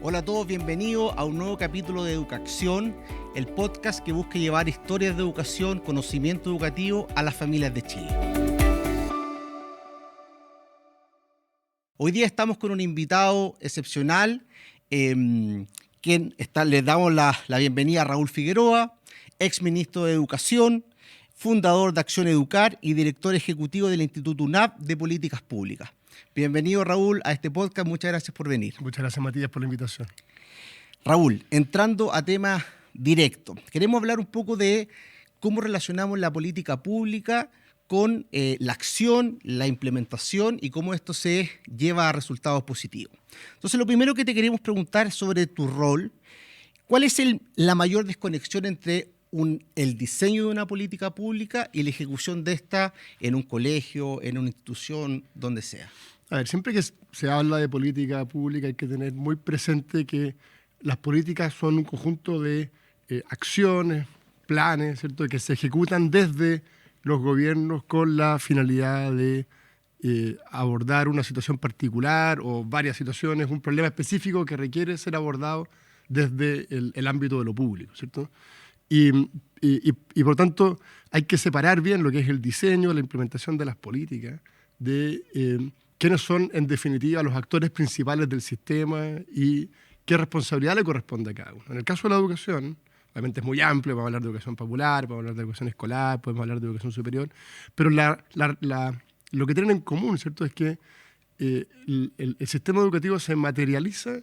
Hola a todos, bienvenidos a un nuevo capítulo de Educación, el podcast que busca llevar historias de educación, conocimiento educativo a las familias de Chile. Hoy día estamos con un invitado excepcional, les damos la bienvenida a Raúl Figueroa, exministro de Educación, fundador de Acción Educar y director ejecutivo del Instituto UNAP de Políticas Públicas. Bienvenido, Raúl, a este podcast. Muchas gracias por venir. Muchas gracias, Matías, por la invitación. Raúl, entrando a temas directos, queremos hablar un poco de cómo relacionamos la política pública con la acción, la implementación y cómo esto se lleva a resultados positivos. Entonces, lo primero que te queremos preguntar sobre tu rol, ¿cuál es la mayor desconexión entre el diseño de una política pública y la ejecución de esta en un colegio, en una institución, donde sea? A ver, siempre que se habla de política pública hay que tener muy presente que las políticas son un conjunto de acciones, planes, ¿cierto?, que se ejecutan desde los gobiernos con la finalidad de abordar una situación particular o varias situaciones, un problema específico que requiere ser abordado desde el ámbito de lo público, ¿cierto? Y por tanto hay que separar bien lo que es el diseño, la implementación de las políticas, de quiénes son en definitiva los actores principales del sistema y qué responsabilidad le corresponde a cada uno. En el caso de la educación, obviamente es muy amplio, podemos hablar de educación popular, podemos hablar de educación escolar, podemos hablar de educación superior, pero lo que tienen en común, ¿cierto?, es que el sistema educativo se materializa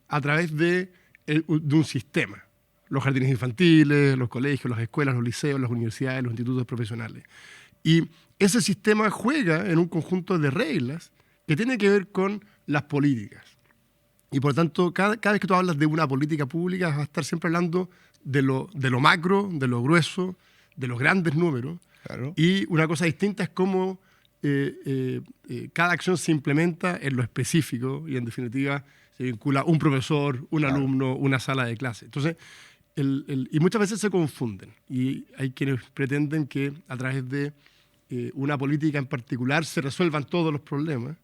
a través de un sistema. Los jardines infantiles, los colegios, las escuelas, los liceos, las universidades, los institutos profesionales. Y ese sistema juega en un conjunto de reglas que tiene que ver con las políticas. Y por tanto, cada vez que tú hablas de una política pública, vas a estar siempre hablando de lo macro, de lo grueso, de los grandes números. Claro. Y una cosa distinta es cómo cada acción se implementa en lo específico y en definitiva se vincula un profesor, un alumno, una sala de clase. Entonces, y muchas veces se confunden y hay quienes pretenden que a través de una política en particular se resuelvan todos los problemas,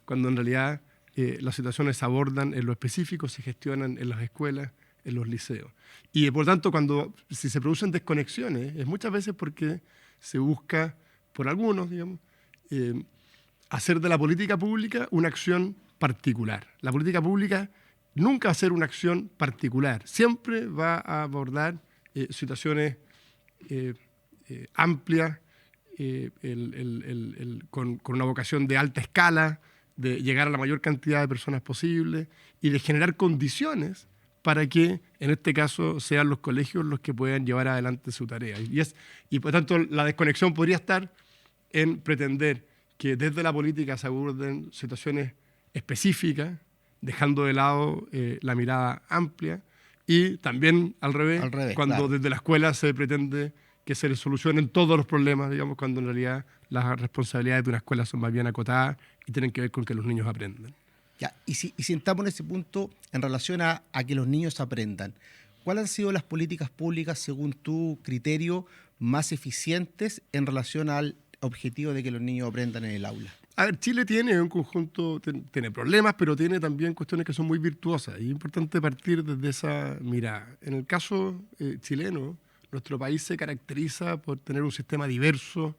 cuando en realidad las situaciones se abordan en lo específico, se gestionan en las escuelas, en los liceos. Y por tanto, si se producen desconexiones, es muchas veces porque se busca, por algunos, digamos, hacer de la política pública una acción particular. La política pública nunca va a ser una acción particular, siempre va a abordar situaciones amplias, con una vocación de alta escala, de llegar a la mayor cantidad de personas posible y de generar condiciones para que, en este caso, sean los colegios los que puedan llevar adelante su tarea. Y por tanto, la desconexión podría estar en pretender que desde la política se aborden situaciones específicas, dejando de lado la mirada amplia, y también al revés cuando claro, desde la escuela se pretende que se les solucionen todos los problemas, digamos, cuando en realidad las responsabilidades de una escuela son más bien acotadas y tienen que ver con que los niños aprendan. Ya, y si entramos en ese punto en relación a que los niños aprendan, ¿cuáles han sido las políticas públicas, según tu criterio, más eficientes en relación al objetivo de que los niños aprendan en el aula? A ver, Chile tiene un conjunto, tiene problemas, pero tiene también cuestiones que son muy virtuosas y es importante partir desde esa mirada. En el caso chileno, nuestro país se caracteriza por tener un sistema diverso,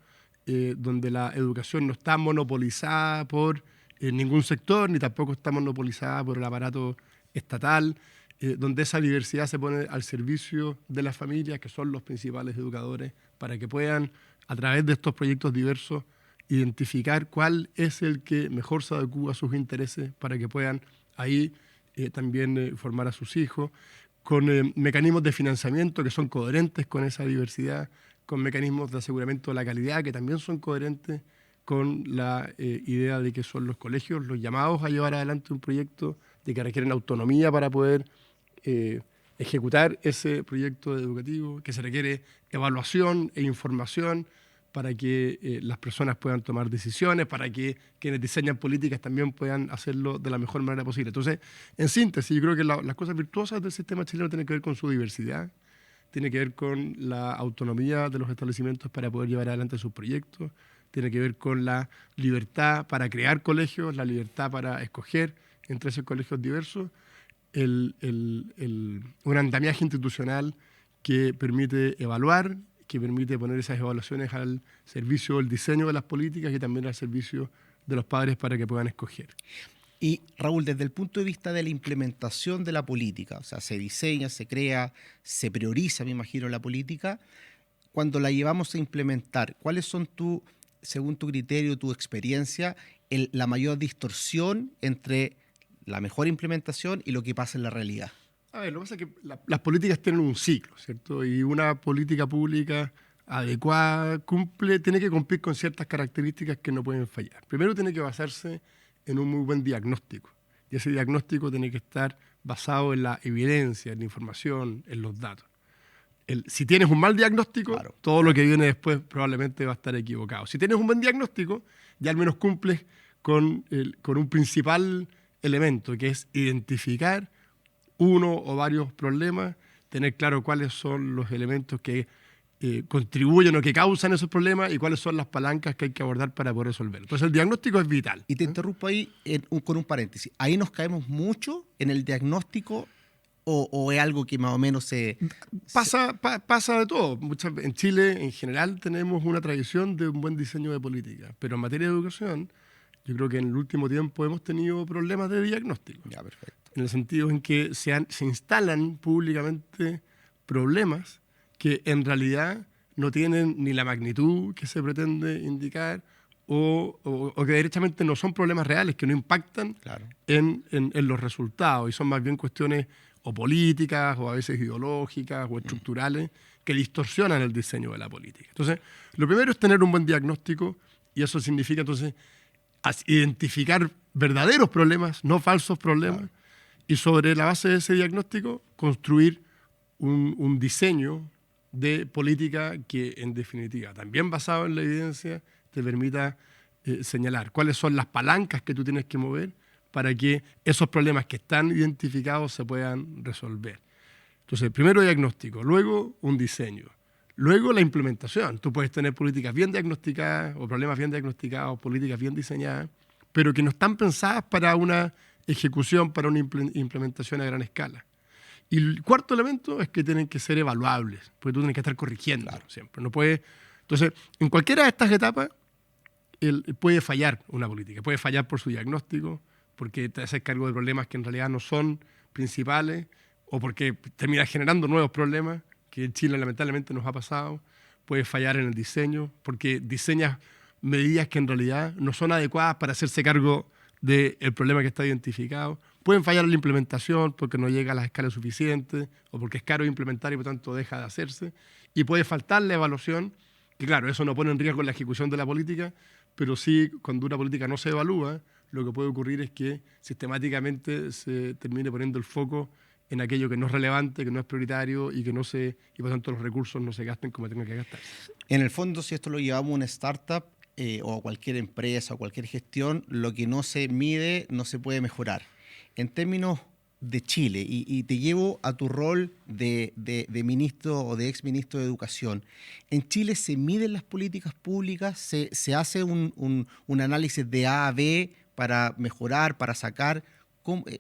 donde la educación no está monopolizada por ningún sector, ni tampoco está monopolizada por el aparato estatal, donde esa diversidad se pone al servicio de las familias, que son los principales educadores, para que puedan, a través de estos proyectos diversos, identificar cuál es el que mejor se adecua a sus intereses para que puedan ahí también formar a sus hijos, con mecanismos de financiamiento que son coherentes con esa diversidad, con mecanismos de aseguramiento de la calidad que también son coherentes con la idea de que son los colegios los llamados a llevar adelante un proyecto, de que requieren autonomía para poder ejecutar ese proyecto educativo, que se requiere evaluación e información para que las personas puedan tomar decisiones, para que quienes diseñan políticas también puedan hacerlo de la mejor manera posible. Entonces, en síntesis, yo creo que las cosas virtuosas del sistema chileno tienen que ver con su diversidad, tiene que ver con la autonomía de los establecimientos para poder llevar adelante sus proyectos, tiene que ver con la libertad para crear colegios, la libertad para escoger en 13 colegios diversos, un andamiaje institucional que permite evaluar, que permite poner esas evaluaciones al servicio del diseño de las políticas y también al servicio de los padres para que puedan escoger. Y Raúl, desde el punto de vista de la implementación de la política, o sea, se diseña, se crea, se prioriza, me imagino, la política, cuando la llevamos a implementar, ¿cuáles son según tu criterio, tu experiencia, la mayor distorsión entre la mejor implementación y lo que pasa en la realidad? A ver, lo que pasa es que las políticas tienen un ciclo, ¿cierto? Y una política pública adecuada tiene que cumplir con ciertas características que no pueden fallar. Primero tiene que basarse en un muy buen diagnóstico. Y ese diagnóstico tiene que estar basado en la evidencia, en la información, en los datos. Si tienes un mal diagnóstico, claro, todo lo que viene después probablemente va a estar equivocado. Si tienes un buen diagnóstico, ya al menos cumples con un principal elemento, que es identificar uno o varios problemas, tener claro cuáles son los elementos que contribuyen o que causan esos problemas y cuáles son las palancas que hay que abordar para poder resolverlos. Entonces el diagnóstico es vital. Y te interrumpo ahí con un paréntesis. ¿Ahí nos caemos mucho en el diagnóstico o es algo que más o menos pasa de todo? En Chile, en general, tenemos una tradición de un buen diseño de política, pero en materia de educación, yo creo que en el último tiempo hemos tenido problemas de diagnóstico. Ya, perfecto. En el sentido en que se instalan públicamente problemas que en realidad no tienen ni la magnitud que se pretende indicar o que derechamente no son problemas reales, que no impactan, claro, en los resultados y son más bien cuestiones o políticas o a veces ideológicas o estructurales que distorsionan el diseño de la política. Entonces, lo primero es tener un buen diagnóstico y eso significa entonces identificar verdaderos problemas, no falsos problemas, claro, y sobre la base de ese diagnóstico construir un diseño de política que, en definitiva, también basado en la evidencia, te permita señalar cuáles son las palancas que tú tienes que mover para que esos problemas que están identificados se puedan resolver. Entonces, primero diagnóstico, luego un diseño, luego la implementación. Tú puedes tener políticas bien diagnosticadas o problemas bien diagnosticados, políticas bien diseñadas, pero que no están pensadas para una ejecución, para una implementación a gran escala. Y el cuarto elemento es que tienen que ser evaluables, porque tú tienes que estar corrigiendo, claro, siempre. No puedes. Entonces, en cualquiera de estas etapas puede fallar una política, puede fallar por su diagnóstico, porque te haces cargo de problemas que en realidad no son principales, o porque terminas generando nuevos problemas, que en Chile lamentablemente nos ha pasado. Puede fallar en el diseño, porque diseñas medidas que en realidad no son adecuadas para hacerse cargo del problema que está identificado. Pueden fallar en la implementación porque no llega a las escalas suficientes o porque es caro implementar y por tanto deja de hacerse. Y puede faltar la evaluación, que claro, eso no pone en riesgo la ejecución de la política, pero sí, cuando una política no se evalúa, lo que puede ocurrir es que sistemáticamente se termine poniendo el foco en aquello que no es relevante, que no es prioritario y por tanto los recursos no se gasten como tengan que gastarse. En el fondo, si esto lo llevamos a una startup o a cualquier empresa o cualquier gestión, lo que no se mide no se puede mejorar. En términos de Chile, y te llevo a tu rol de ministro o de exministro de Educación, ¿en Chile se miden las políticas públicas? ¿Se hace un análisis de A a B para mejorar, para sacar?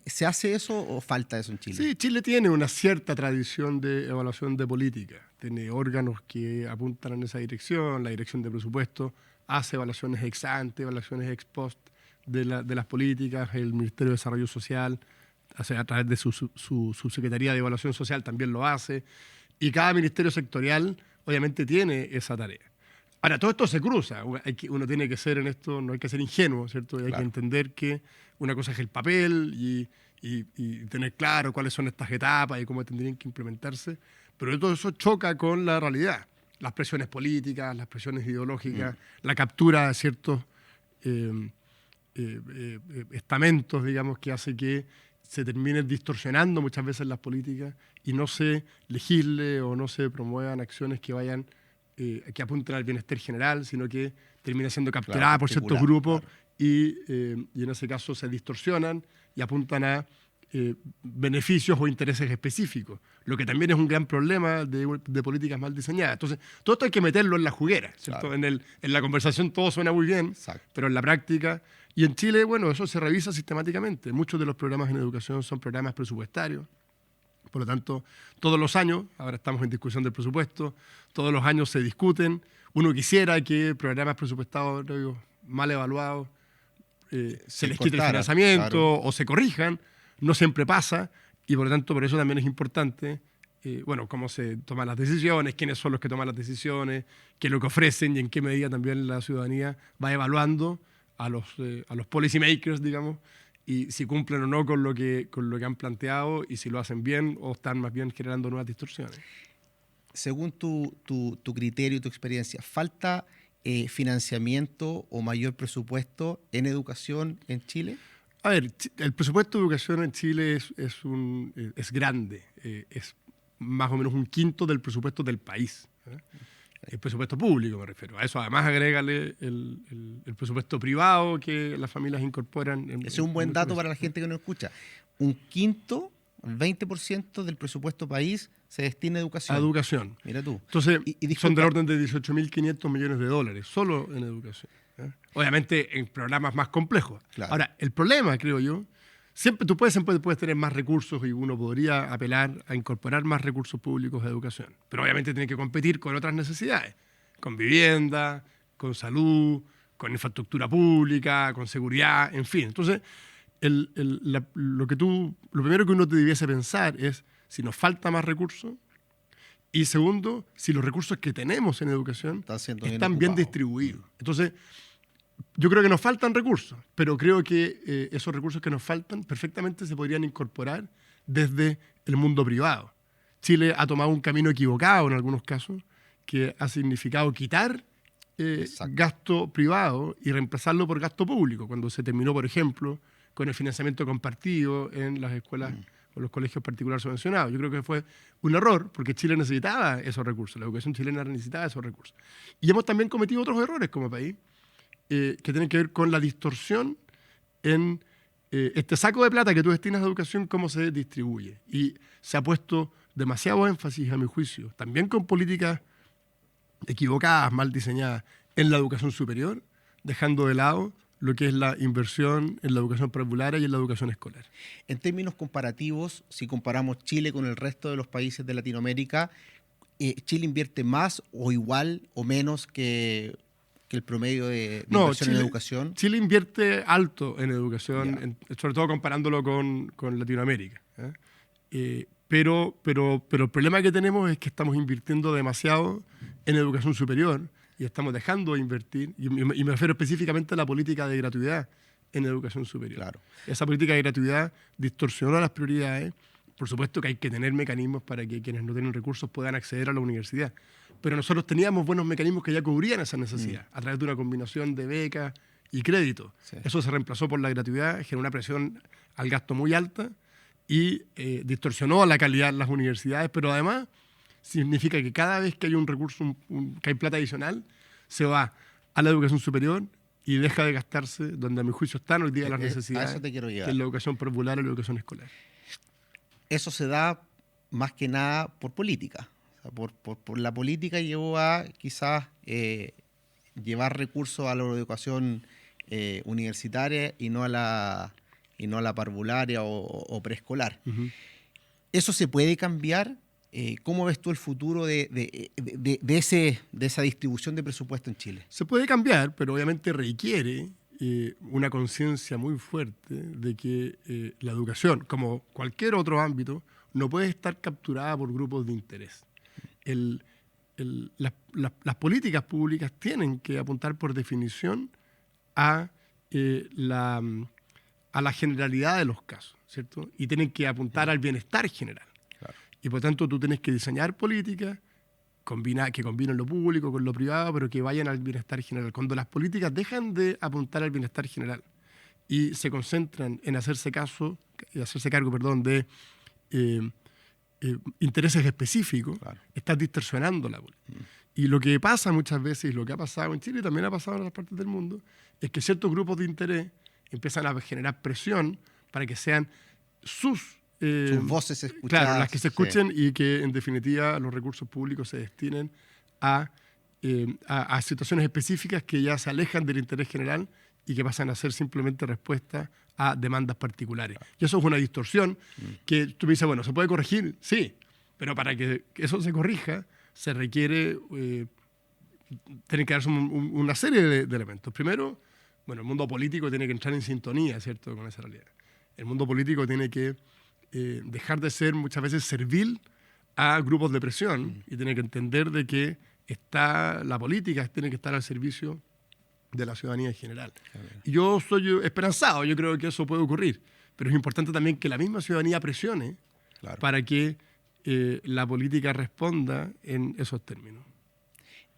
¿Se hace eso o falta eso en Chile? Sí, Chile tiene una cierta tradición de evaluación de política. Tiene órganos que apuntan en esa dirección, la dirección de presupuesto hace evaluaciones ex ante, evaluaciones ex post de las políticas, el Ministerio de Desarrollo Social, a través de su Subsecretaría de Evaluación Social también lo hace, y cada ministerio sectorial obviamente tiene esa tarea. Ahora, todo esto se cruza, uno tiene que ser en esto, no hay que ser ingenuo, ¿cierto? Hay que entender que una cosa es el papel y tener claro cuáles son estas etapas y cómo tendrían que implementarse, pero todo eso choca con la realidad, las presiones políticas, las presiones ideológicas, la captura de ciertos estamentos, digamos, que hace que se terminen distorsionando muchas veces las políticas y no se legisle o no se promuevan acciones que vayan, que apunten al bienestar general, sino que termina siendo capturada por ciertos grupos y en ese caso se distorsionan y apuntan a beneficios o intereses específicos, lo que también es un gran problema de políticas mal diseñadas. Entonces, todo esto hay que meterlo en la juguera, ¿cierto? En la conversación todo suena muy bien, pero en la práctica Y en Chile, bueno, eso se revisa sistemáticamente. Muchos de los programas en educación son programas presupuestarios. Por lo tanto, todos los años, ahora estamos en discusión del presupuesto, todos los años se discuten. Uno quisiera que programas presupuestados mal evaluados se les quite el financiamiento, claro, o se corrijan. No siempre pasa, y por lo tanto, por eso también es importante cómo se toman las decisiones, quiénes son los que toman las decisiones, qué es lo que ofrecen y en qué medida también la ciudadanía va evaluando a los policy makers, digamos, y si cumplen o no con lo que han planteado y si lo hacen bien o están más bien generando nuevas distorsiones. Según tu criterio y tu experiencia, ¿falta financiamiento o mayor presupuesto en educación en Chile? A ver, el presupuesto de educación en Chile es grande, es más o menos 1/5 del presupuesto del país. El presupuesto público me refiero. A eso además agrégale el presupuesto privado que las familias incorporan. Ese es un buen dato para la gente que nos escucha. 1/5, 20% del presupuesto país se destina a educación. A educación. Mira tú. Entonces, son del orden de 18.500 millones de dólares, solo en educación. Obviamente en programas más complejos. Claro. Ahora, el problema, creo yo, tú puedes tener más recursos y uno podría apelar a incorporar más recursos públicos a educación. Pero obviamente tiene que competir con otras necesidades, con vivienda, con salud, con infraestructura pública, con seguridad, en fin. Entonces, lo primero que uno debiese pensar es si nos falta más recursos y segundo, si los recursos que tenemos en educación están bien distribuidos. Entonces, yo creo que nos faltan recursos, pero creo que esos recursos que nos faltan perfectamente se podrían incorporar desde el mundo privado. Chile ha tomado un camino equivocado en algunos casos, que ha significado quitar gasto privado y reemplazarlo por gasto público, cuando se terminó, por ejemplo, con el financiamiento compartido en las escuelas o los colegios particulares subvencionados. Yo creo que fue un error, porque Chile necesitaba esos recursos, la educación chilena necesitaba esos recursos. Y hemos también cometido otros errores como país, que tienen que ver con la distorsión en este saco de plata que tú destinas a educación, cómo se distribuye. Y se ha puesto demasiado énfasis, a mi juicio, también con políticas equivocadas, mal diseñadas, en la educación superior, dejando de lado lo que es la inversión en la educación preescolar y en la educación escolar. En términos comparativos, si comparamos Chile con el resto de los países de Latinoamérica, ¿Chile invierte más o igual o menos que el promedio de inversión en educación? Chile invierte alto en educación, sobre todo comparándolo con Latinoamérica. Pero el problema que tenemos es que estamos invirtiendo demasiado en educación superior y estamos dejando de invertir, y me refiero específicamente a la política de gratuidad en educación superior. Claro. Esa política de gratuidad distorsionó las prioridades. Por supuesto que hay que tener mecanismos para que quienes no tienen recursos puedan acceder a la universidad. Pero nosotros teníamos buenos mecanismos que ya cubrían esa necesidad, a través de una combinación de becas y créditos. Sí. Eso se reemplazó por la gratuidad, generó una presión al gasto muy alta y distorsionó la calidad de las universidades, pero además significa que cada vez que hay un recurso, que hay plata adicional, se va a la educación superior y deja de gastarse donde a mi juicio están hoy día las necesidades, a eso te quiero llegar, que es la educación preescolar y la educación escolar. Eso se da más que nada por política. O sea, por la política llevó a quizás llevar recursos a la educación universitaria y no a la parvularia o preescolar. Uh-huh. ¿Eso se puede cambiar? ¿Cómo ves tú el futuro de esa distribución de presupuesto en Chile? Se puede cambiar, pero obviamente requiere una conciencia muy fuerte de que la educación, como cualquier otro ámbito, no puede estar capturada por grupos de interés. Las políticas públicas tienen que apuntar por definición a la generalidad de los casos, ¿cierto? Y tienen que apuntar al bienestar general. Claro. Y por tanto tú tienes que diseñar políticas que combinen lo público con lo privado, pero que vayan al bienestar general. Cuando las políticas dejan de apuntar al bienestar general y se concentran en hacerse cargo de intereses específicos, claro, estás distorsionando la política. Y lo que pasa muchas veces, y lo que ha pasado en Chile y también ha pasado en otras partes del mundo, es que ciertos grupos de interés empiezan a generar presión para que sean sus voces escuchadas. Claro, las que se escuchen, sí, y que en definitiva los recursos públicos se destinen a situaciones específicas que ya se alejan del interés general y que pasan a ser simplemente respuestas a demandas particulares. Y eso es una distorsión que tú me dices, bueno, ¿se puede corregir? Sí, pero para que eso se corrija se requiere, tienen que darse una serie de elementos. Primero, bueno, el mundo político tiene que entrar en sintonía, ¿cierto?, con esa realidad. El mundo político tiene que dejar de ser muchas veces servil a grupos de presión y tiene que entender de que la política tiene que estar al servicio de la ciudadanía en general. Y yo soy esperanzado, yo creo que eso puede ocurrir, pero es importante también que la misma ciudadanía presione para que la política responda en esos términos.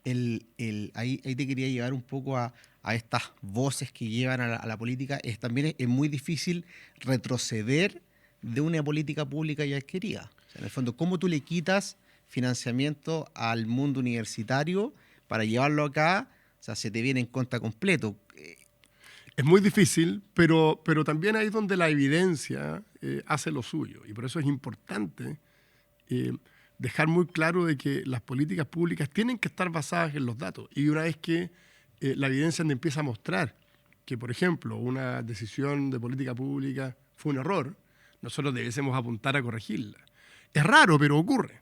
Ahí te quería llevar un poco a estas voces que llevan a la política. También es muy difícil retroceder de una política pública ya adquirida. O sea, en el fondo, ¿cómo tú le quitas financiamiento al mundo universitario para llevarlo acá? O sea, se te viene en contra completo. Es muy difícil, pero también ahí es donde la evidencia hace lo suyo. Y por eso es importante dejar muy claro de que las políticas públicas tienen que estar basadas en los datos. Y una vez que la evidencia empieza a mostrar que, por ejemplo, una decisión de política pública fue un error, nosotros debiésemos apuntar a corregirla. Es raro, pero ocurre.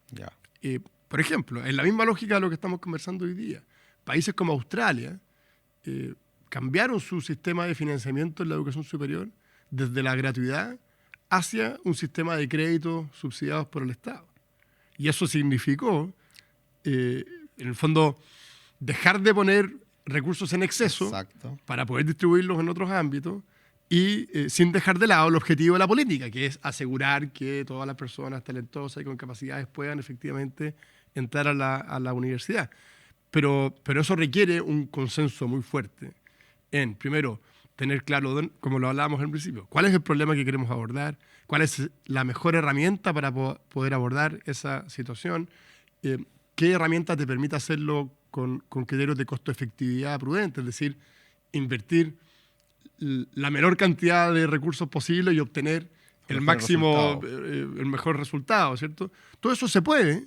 Por ejemplo, en la misma lógica de lo que estamos conversando hoy día, países como Australia cambiaron su sistema de financiamiento en la educación superior desde la gratuidad hacia un sistema de créditos subsidiados por el Estado. Y eso significó, en el fondo, dejar de poner recursos en exceso para poder distribuirlos en otros ámbitos y sin dejar de lado el objetivo de la política, que es asegurar que todas las personas talentosas y con capacidades puedan efectivamente entrar a la universidad. Pero eso requiere un consenso muy fuerte en, primero, tener claro, como lo hablábamos al principio, cuál es el problema que queremos abordar, cuál es la mejor herramienta para poder abordar esa situación, qué herramienta te permite hacerlo con criterios de costo-efectividad prudente, es decir, invertir la menor cantidad de recursos posible y obtener el mejor resultado, ¿cierto? Todo eso se puede,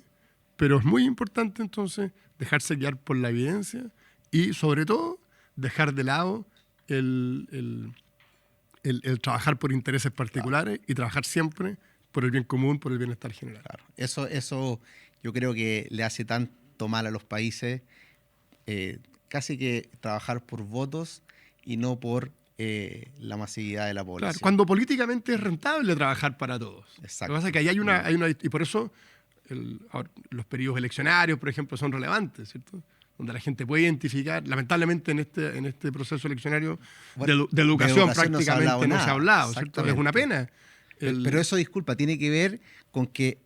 pero es muy importante entonces dejarse guiar por la evidencia y, sobre todo, dejar de lado el trabajar por intereses particulares y trabajar siempre por el bien común, por el bienestar general. Claro. Eso yo creo que le hace tanto mal a los países, casi que trabajar por votos y no por la masividad de la población. Claro, cuando políticamente es rentable trabajar para todos. Exacto. Lo que pasa es que ahí hay una y por eso los periodos eleccionarios, por ejemplo, son relevantes, ¿cierto? Donde la gente puede identificar, lamentablemente en este proceso eleccionario de educación prácticamente no se ha hablado, ¿cierto? Es una pena. Pero eso, disculpa, tiene que ver con que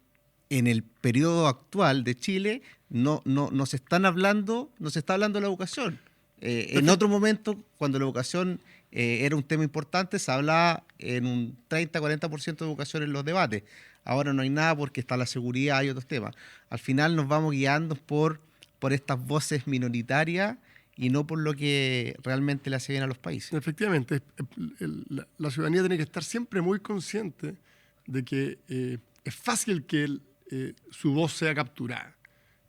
en el periodo actual de Chile no se está hablando de la educación. En otro momento, cuando la educación era un tema importante, se hablaba en un 30-40% de educación en los debates. Ahora no hay nada porque está la seguridad y otros temas. Al final nos vamos guiando por estas voces minoritarias y no por lo que realmente le hace bien a los países. Efectivamente, la ciudadanía tiene que estar siempre muy consciente de que es fácil que su voz sea capturada.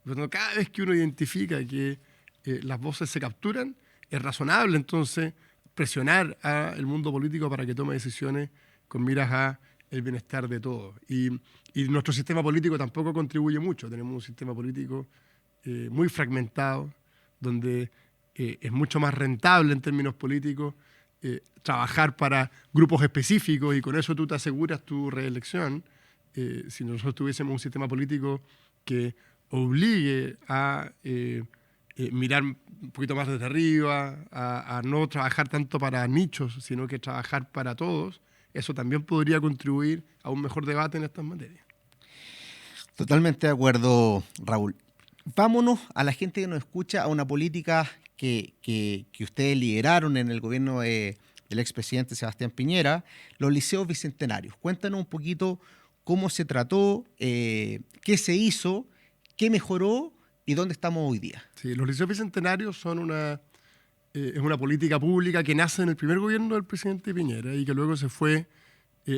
Pero cada vez que uno identifica que las voces se capturan, es razonable entonces presionar al mundo político para que tome decisiones con miras a el bienestar de todos. Y nuestro sistema político tampoco contribuye mucho. Tenemos un sistema político muy fragmentado, donde es mucho más rentable en términos políticos trabajar para grupos específicos y con eso tú te aseguras tu reelección. Si nosotros tuviésemos un sistema político que obligue a mirar un poquito más desde arriba, a no trabajar tanto para nichos, sino que trabajar para todos, eso también podría contribuir a un mejor debate en estas materias. Totalmente de acuerdo, Raúl. Vámonos a la gente que nos escucha, a una política que ustedes lideraron en el gobierno del expresidente Sebastián Piñera, los liceos bicentenarios. Cuéntanos un poquito cómo se trató, qué se hizo, qué mejoró y dónde estamos hoy día. Sí, los liceos bicentenarios son es una política pública que nace en el primer gobierno del presidente Piñera y que luego se fue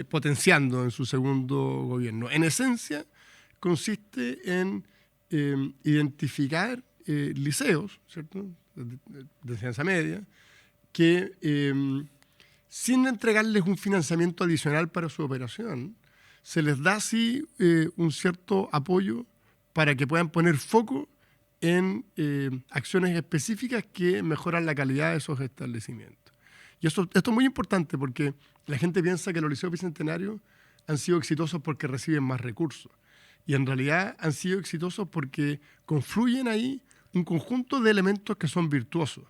potenciando en su segundo gobierno. En esencia, consiste en identificar liceos, ¿cierto?, de enseñanza media, que sin entregarles un financiamiento adicional para su operación, se les da sí un cierto apoyo para que puedan poner foco en acciones específicas que mejoran la calidad de esos establecimientos. Y esto es muy importante porque la gente piensa que los liceos bicentenarios han sido exitosos porque reciben más recursos. Y en realidad han sido exitosos porque confluyen ahí un conjunto de elementos que son virtuosos.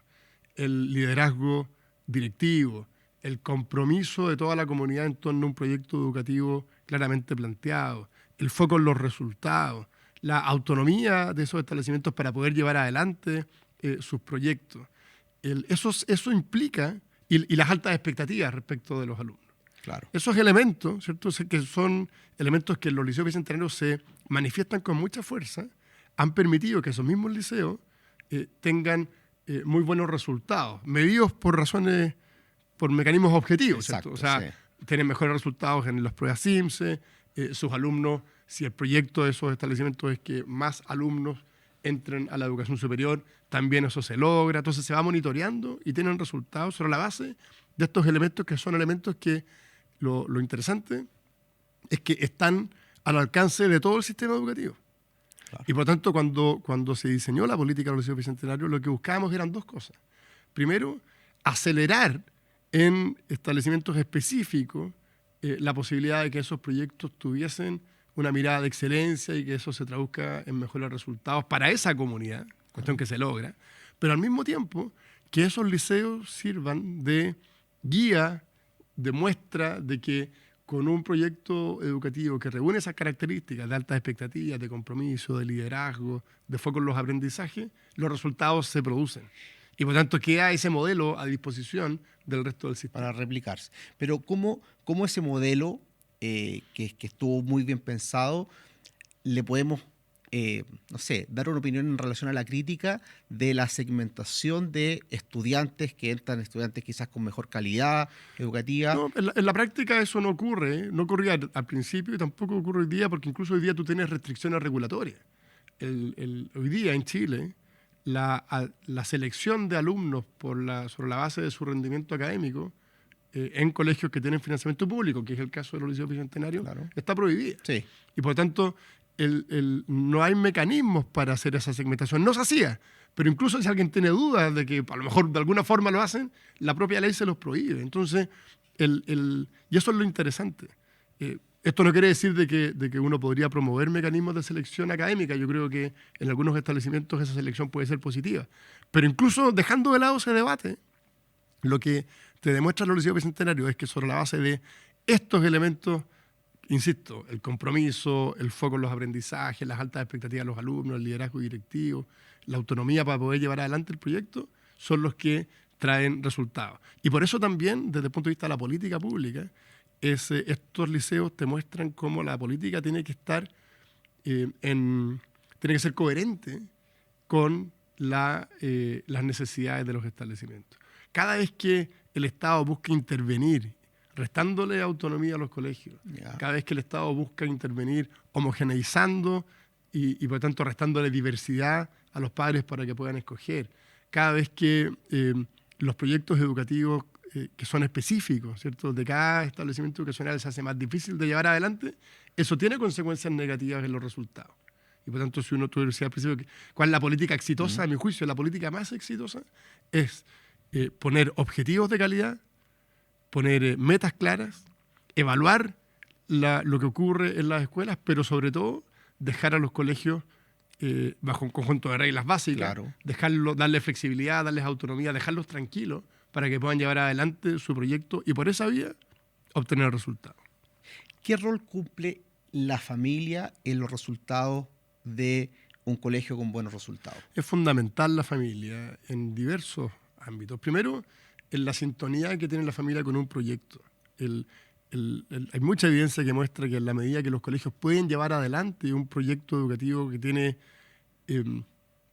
El liderazgo directivo, el compromiso de toda la comunidad en torno a un proyecto educativo claramente planteado, el foco en los resultados, la autonomía de esos establecimientos para poder llevar adelante sus proyectos. Eso implica, y las altas expectativas respecto de los alumnos. Claro. Esos elementos, ¿cierto?, que son elementos que en los liceos bicentenarios se manifiestan con mucha fuerza, han permitido que esos mismos liceos tengan muy buenos resultados, medidos por mecanismos objetivos. Exacto, ¿cierto? O sea, tienen mejores resultados en las pruebas CIMSE, sus alumnos, si el proyecto de esos establecimientos es que más alumnos entren a la educación superior, también eso se logra. Entonces se va monitoreando y tienen resultados sobre la base de estos elementos que son elementos que lo interesante es que están al alcance de todo el sistema educativo. Claro. Y por lo tanto, cuando se diseñó la política de los liceos bicentenarios, lo que buscábamos eran dos cosas. Primero, acelerar en establecimientos específicos la posibilidad de que esos proyectos tuviesen una mirada de excelencia y que eso se traduzca en mejores resultados para esa comunidad, cuestión que se logra, pero al mismo tiempo que esos liceos sirvan de guía, de muestra de que con un proyecto educativo que reúne esas características de altas expectativas, de compromiso, de liderazgo, de foco en los aprendizajes, los resultados se producen. Y por tanto queda ese modelo a disposición del resto del sistema. Para replicarse. Pero ¿cómo ese modelo, que estuvo muy bien pensado, le podemos, no sé, dar una opinión en relación a la crítica de la segmentación de estudiantes que entran, estudiantes quizás con mejor calidad educativa? No, en la práctica eso no ocurre, no ocurría al principio y tampoco ocurre hoy día, porque incluso hoy día tú tienes restricciones regulatorias. Hoy día en Chile, la selección de alumnos sobre la base de su rendimiento académico en colegios que tienen financiamiento público, que es el caso de los liceos bicentenarios, claro, está prohibida. Sí. Y por lo tanto, no hay mecanismos para hacer esa segmentación. No se hacía, pero incluso si alguien tiene dudas de que a lo mejor de alguna forma lo hacen, la propia ley se los prohíbe. Entonces, y eso es lo interesante. Esto no quiere decir de que uno podría promover mecanismos de selección académica. Yo creo que en algunos establecimientos esa selección puede ser positiva. Pero incluso dejando de lado ese debate, lo que te demuestra los liceos bicentenarios es que sobre la base de estos elementos, insisto, el compromiso, el foco en los aprendizajes, las altas expectativas de los alumnos, el liderazgo directivo, la autonomía para poder llevar adelante el proyecto, son los que traen resultados. Y por eso también, desde el punto de vista de la política pública, estos liceos te muestran cómo la política tiene que estar tiene que ser coherente con las necesidades de los establecimientos. Cada vez que el Estado busca intervenir, restándole autonomía a los colegios, cada vez que el Estado busca intervenir homogeneizando y por tanto restándole diversidad a los padres para que puedan escoger, cada vez que los proyectos educativos que son específicos, ¿cierto?, de cada establecimiento educacional se hace más difícil de llevar adelante, eso tiene consecuencias negativas en los resultados. Y por tanto, si tú decías al principio, ¿cuál es la política exitosa? A mi juicio, la política más exitosa es poner objetivos de calidad, poner metas claras, evaluar lo que ocurre en las escuelas, pero sobre todo dejar a los colegios bajo un conjunto de reglas básicas, claro, darles flexibilidad, darles autonomía, dejarlos tranquilos para que puedan llevar adelante su proyecto y por esa vía obtener resultados. ¿Qué rol cumple la familia en los resultados de un colegio con buenos resultados? Es fundamental la familia en diversos ámbitos. Primero, en la sintonía que tiene la familia con un proyecto. Hay mucha evidencia que muestra que en la medida que los colegios pueden llevar adelante un proyecto educativo que tiene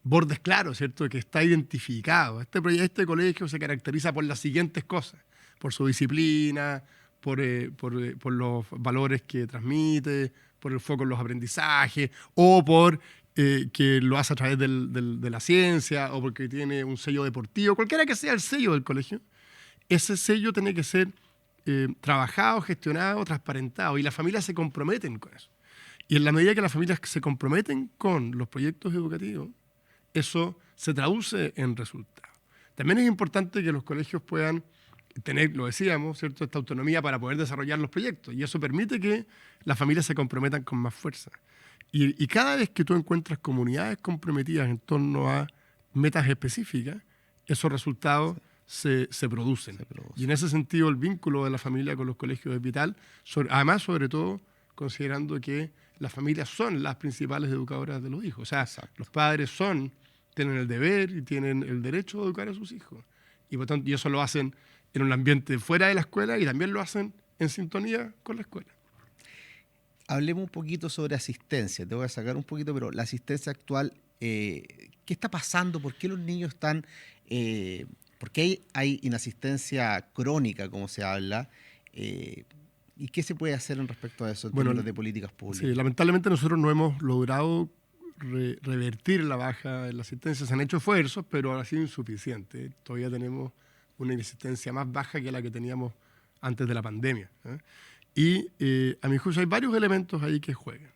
bordes claros, ¿cierto?, que está identificado. Este colegio se caracteriza por las siguientes cosas: por su disciplina, por los valores que transmite, por el foco en los aprendizajes, o por que lo hace a través de la ciencia, o porque tiene un sello deportivo, cualquiera que sea el sello del colegio. ese sello tiene que ser trabajado, gestionado, transparentado, y las familias se comprometen con eso. Y en la medida que las familias se comprometen con los proyectos educativos, eso se traduce en resultados. También es importante que los colegios puedan tener, lo decíamos, ¿cierto?, esta autonomía para poder desarrollar los proyectos, y eso permite que las familias se comprometan con más fuerza. Y cada vez que tú encuentras comunidades comprometidas en torno a metas específicas, esos resultados se producen. Y en ese sentido el vínculo de la familia con los colegios es vital, además sobre todo considerando que las familias son las principales educadoras de los hijos. O sea, los padres tienen el deber y tienen el derecho de educar a sus hijos. Y por tanto, y eso lo hacen en un ambiente fuera de la escuela y también lo hacen en sintonía con la escuela. Hablemos un poquito sobre asistencia. Te voy a sacar un poquito, pero la asistencia actual, ¿qué está pasando? ¿Por qué los niños están...? ¿Por qué hay inasistencia crónica, como se habla? ¿Y qué se puede hacer en respecto a eso en términos de políticas públicas? Sí, lamentablemente nosotros no hemos logrado revertir la baja en la asistencia. Se han hecho esfuerzos, pero ha sido insuficiente. Todavía tenemos una inasistencia más baja que la que teníamos antes de la pandemia. Y a mi juicio hay varios elementos ahí que juegan.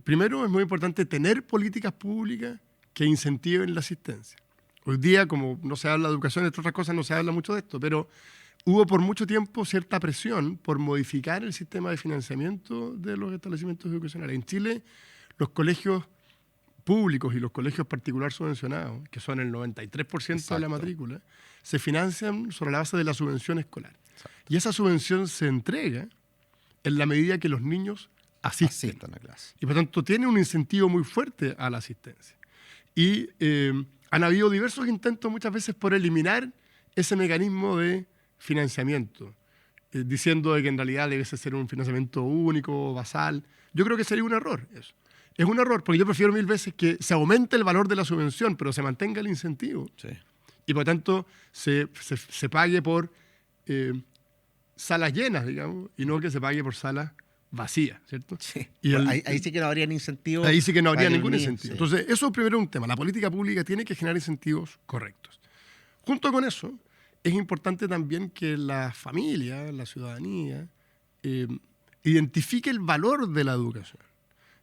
Primero, es muy importante tener políticas públicas que incentiven la asistencia. Hoy día, como no se habla de educación, entre otras cosas, no se habla mucho de esto, pero hubo por mucho tiempo cierta presión por modificar el sistema de financiamiento de los establecimientos educacionales. En Chile, los colegios públicos y los colegios particulares subvencionados, que son el 93% de la matrícula, se financian sobre la base de la subvención escolar. Exacto. Y esa subvención se entrega en la medida que los niños asistan a clase. Y por tanto tiene un incentivo muy fuerte a la asistencia. Y han habido diversos intentos muchas veces por eliminar ese mecanismo de financiamiento, diciendo de que en realidad debe ser un financiamiento único, basal. Yo creo que sería un error eso. Es un error, porque yo prefiero mil veces que se aumente el valor de la subvención, pero se mantenga el incentivo. Sí. Y por tanto se pague por salas llenas, digamos, y no que se pague por salas vacías, ¿cierto? Sí. Y ahí sí que no habría incentivo. Ahí sí que no habría ningún incentivo. Sí. Entonces, eso primero es un tema. La política pública tiene que generar incentivos correctos. Junto con eso, es importante también que la familia, la ciudadanía, identifique el valor de la educación.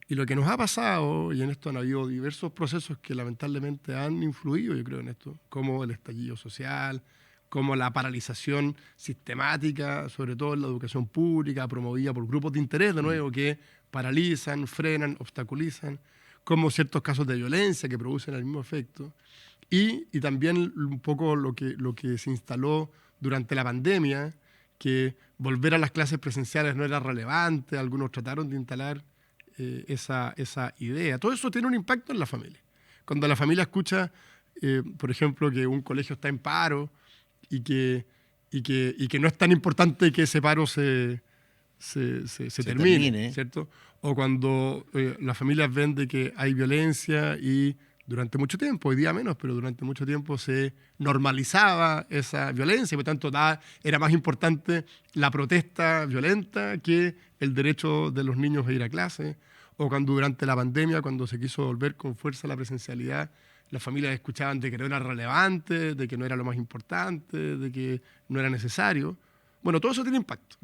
Y lo que nos ha pasado, y en esto han habido diversos procesos que lamentablemente han influido, yo creo, en esto, como el estallido social, como la paralización sistemática, sobre todo en la educación pública, promovida por grupos de interés, de nuevo, que paralizan, frenan, obstaculizan, como ciertos casos de violencia que producen el mismo efecto. Y también un poco lo que se instaló durante la pandemia, que volver a las clases presenciales no era relevante, algunos trataron de instalar esa idea. Todo eso tiene un impacto en la familia. Cuando la familia escucha, por ejemplo, que un colegio está en paro y que no es tan importante que ese paro se termine, ¿cierto? O cuando las familias ven de que hay violencia y durante mucho tiempo, hoy día menos, pero durante mucho tiempo se normalizaba esa violencia y por tanto era más importante la protesta violenta que el derecho de los niños a ir a clase. O cuando durante la pandemia, cuando se quiso volver con fuerza la presencialidad, las familias escuchaban de que no era relevante, de que no era lo más importante, de que no era necesario. Bueno, todo eso tiene impacto.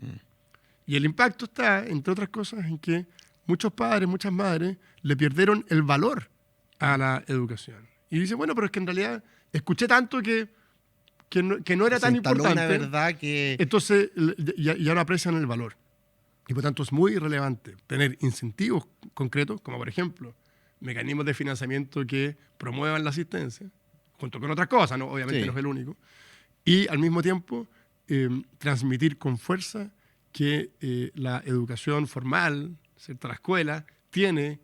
Y el impacto está, entre otras cosas, en que muchos padres, muchas madres le perdieron el valor a la educación. Y dicen, bueno, pero es que en realidad escuché tanto que no era tan importante. Una verdad que... Entonces ya no aprecian el valor. Y por tanto es muy relevante tener incentivos concretos, como por ejemplo mecanismos de financiamiento que promuevan la asistencia, junto con otras cosas, ¿no? Obviamente no es el único, y al mismo tiempo transmitir con fuerza que la educación formal, ¿cierto? La escuela, tiene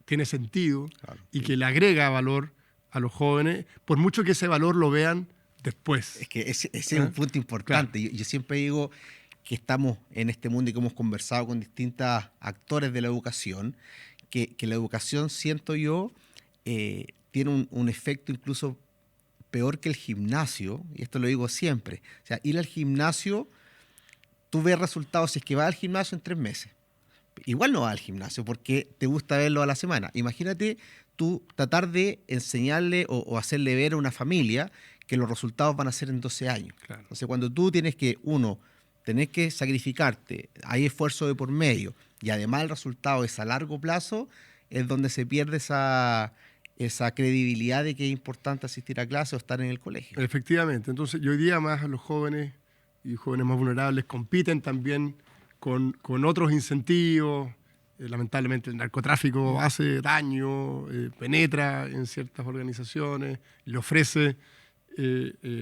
tiene sentido, claro, y que le agrega valor a los jóvenes, por mucho que ese valor lo vean después. Es que ese es un punto importante. Claro. Yo siempre digo que estamos en este mundo y que hemos conversado con distintos actores de la educación, que la educación, siento yo, tiene un efecto incluso peor que el gimnasio, y esto lo digo siempre. O sea, ir al gimnasio, tú ves resultados si es que vas al gimnasio en 3 meses. Igual no vas al gimnasio porque te gusta verlo a la semana. Imagínate tú tratar de enseñarle o hacerle ver a una familia que los resultados van a ser en 12 años. Claro. Entonces, cuando tú tienes que, tenés que sacrificarte, hay esfuerzo de por medio, y además el resultado es a largo plazo, es donde se pierde esa credibilidad de que es importante asistir a clase o estar en el colegio. Efectivamente. Entonces, yo hoy día más los jóvenes y jóvenes más vulnerables compiten también con otros incentivos. Lamentablemente el narcotráfico hace daño, penetra en ciertas organizaciones, le ofrece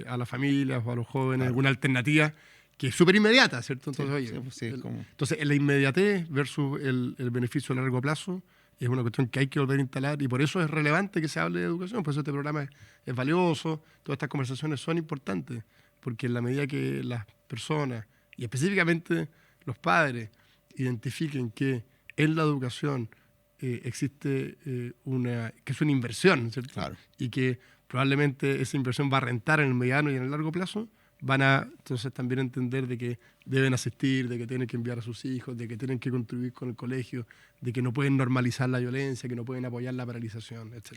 a las familias o a los jóvenes alguna alternativa que es súper inmediata, ¿cierto? Entonces, entonces, en la inmediatez versus el beneficio a largo plazo es una cuestión que hay que volver a instalar, y por eso es relevante que se hable de educación, por eso este programa es valioso, todas estas conversaciones son importantes, porque en la medida que las personas, y específicamente los padres, identifiquen que en la educación existe que es una inversión, ¿cierto? Claro. Y que probablemente esa inversión va a rentar en el mediano y en el largo plazo, van a entonces también entender de que deben asistir, de que tienen que enviar a sus hijos, de que tienen que contribuir con el colegio, de que no pueden normalizar la violencia, que no pueden apoyar la paralización, etc.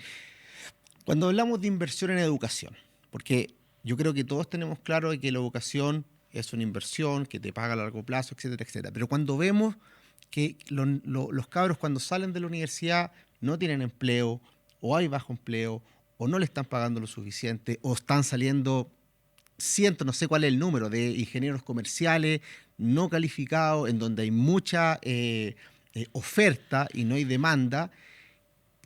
Cuando hablamos de inversión en educación, porque yo creo que todos tenemos claro de que la educación es una inversión que te paga a largo plazo, etcétera, etcétera. Pero cuando vemos que los cabros cuando salen de la universidad no tienen empleo, o hay bajo empleo, o no le están pagando lo suficiente, o están saliendo no sé cuál es el número, de ingenieros comerciales no calificados, en donde hay mucha oferta y no hay demanda,